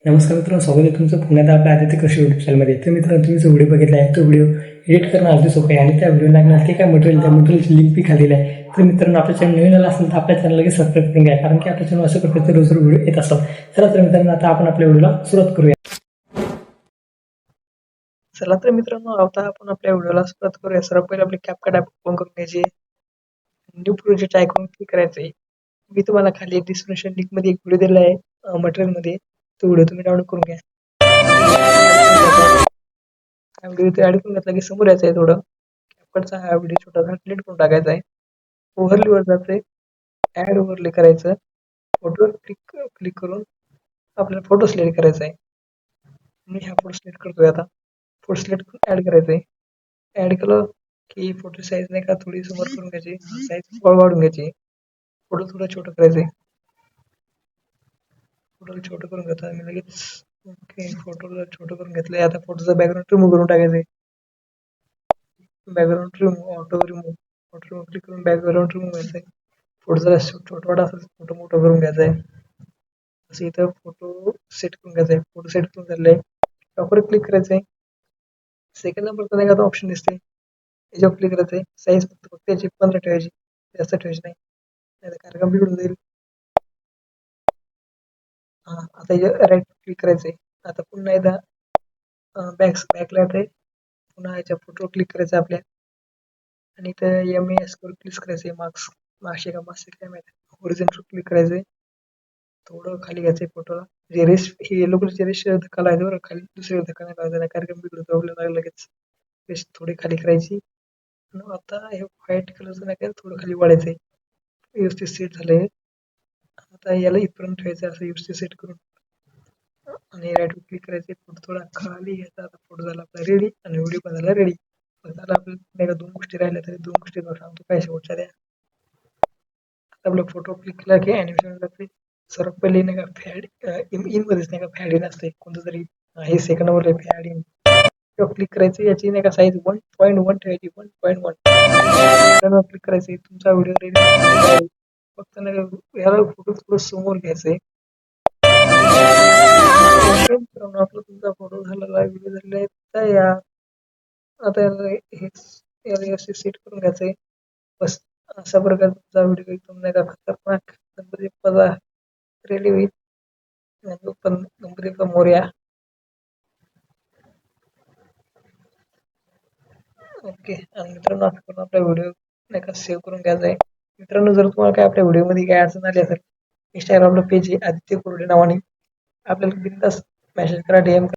नमस्कार मित्रांनो, स्वागत आहे तुमचं पुण्यात आपल्या आदित्य कृषी युट्यूब चॅनलमध्ये. तर मित्रांनो, तुम्ही जो व्हिडिओ बघितला आहे तो व्हिडिओ एडिट करणं अगदी सोपं आहे आणि त्या व्हिडिओ लागणार ते काय मटेरियल, त्या मटेरियलची लिंक बी खाली आहे. तर मित्रांनो, आपल्या चॅनल नवीन आला असेल तर आपल्या चॅनलला सबस्क्राईब करून घ्या, कारण की आपल्या चॅनल अशा प्रकारचे रोज व्हिडिओ येत असतात. चला तर मित्रांनो, आता आपण आपल्या व्हिडिओला सुरुवात करूया. चला तर मित्रांनो, आता आपण आपल्या व्हिडिओला सुरुवात करूया. सर्वात पहिले आपले कॅपकट ॲप ओपन करून घ्यायचे. न्यू प्रोजेक्ट आयकॉन क्लिक करायचे. मी तुम्हाला खाली डिस्क्रिप्शन लिंक मध्ये एक व्हिडिओ दिला आहे मटेरियल मध्ये, तो व्हिडिओ तुम्ही डाउनलोड करून घ्या. हा व्हिडिओ इथे ऍड करून घेतला की समोर यायचं आहे. थोडं कॅपकटचा हा व्हिडिओ छोटासा डिलीट करून टाकायचा आहे. ओव्हरलीवर जायचंय, ऍड ओव्हरले करायचं. फोटोवर क्लिक करून आपल्याला फोटो सिलेक्ट करायचा आहे. मी हा फोटो सिलेक्ट करतोय. आता फोटो सिलेक्ट करून ऍड करायचंय. ऍड केलं की फोटो साईज नाही का थोडी समोर करून घ्यायची, साईज वाढवून घ्यायची. फोटो थोडं छोटं करायचंय. फोटोला छोटं करून घेतो मी लगेच. ओके, फोटोला छोटं करून घेतलंय. आता फोटोचा बॅकग्राऊंड रिमूव्ह करून टाकायचंय. Background remove, auto remove click करून बॅकग्राऊंड रिमूव्ह करायचंय. फोटो जरा छोटा वाटा असेल फोटो मोठं करून घ्यायचंय. असं इथं फोटो सेट करून घ्यायचंय. फोटो सेट करून झालंय, टॉपवर क्लिक करायचंय. सेकंड नंबरचा नाही का ऑप्शन दिसते, याच्यावर क्लिक करायचंय. साईज फक्त याची 15 ठेवायची, जास्त ठेवायची नाही, कार्यक्रम बिघडून जाईल. आता राईट क्लिक करायचंय. आता पुन्हा एकदा बॅकला येते. पुन्हा याच्या फोटो क्लिक करायचा आपल्या, आणि इथं MAS वर क्लिक करायचंय. मार्क्स का मार्क्स काय माहिती, ओरिजिनल क्लिक करायचंय. थोडं खाली घ्यायचंय फोटोला. जे रेस हे येलो कलरचे रेस धक्का लावायचं बरं, खाली दुसरे धक्का नाही लावायचा, नाही कार्यक्रम बिघडतो आपल्याला लगेच. रेस थोडी खाली करायची. आता हे व्हाईट कलरचं नाही का थोडं खाली वाढायचंय. व्यवस्थित सेट झालंय. आता याला इथपर्यंत ठेवायचं असं व्यवस्थित सेट करून, आणि राईट क्लिक करायचे. फोटो थोडा खाली घ्यायचा. आता फोटो झाला आपला रेडी आणि व्हिडिओ पण झाला रेडी. आता आपल्याला दोन गोष्टी राहिल्या, तरी दोन गोष्टी सांगतो काय शेवटच्या द्या. आता आपला फोटो क्लिक केला की ॲनिमेशन जाते. सर्वात पहिले नाही का फॅड इन मध्येच नाही का फॅड इन असते कोणतं तरी, हे सेकंडवर फॅड इन क्लिक करायचं. याची नाही का साईज 1.1 ठेवायची. 1.1 क्लिक करायचं. तुमचा व्हिडिओ रेडी. फक्त नाही का याला फोटो थोडं समोर घ्यायचंय. आपला तुमचा फोटो झालेला आहे, व्हिडिओ झालेला आहे तयार. आता याला सेट करून घ्यायचंय. बस अशा प्रकारे तुमचा व्हिडिओ एकदम नाही का खतरनाक गणपती बाप्पाचा रेडी होईल. गणपती बाप्पा मोरया. ओके, आणि मित्रांनो असं करून आपला व्हिडिओ नाही का सेव्ह करून घ्यायचा आहे. मित्रांनो, जर तुम्हाला काय आपल्या व्हिडिओमध्ये काय अडचण आली असेल, इंस्टाग्रामला पेज आहे आदित्य कोरडे नावाने, आपल्याला बिनधास्त मेसेज करा, DM करा.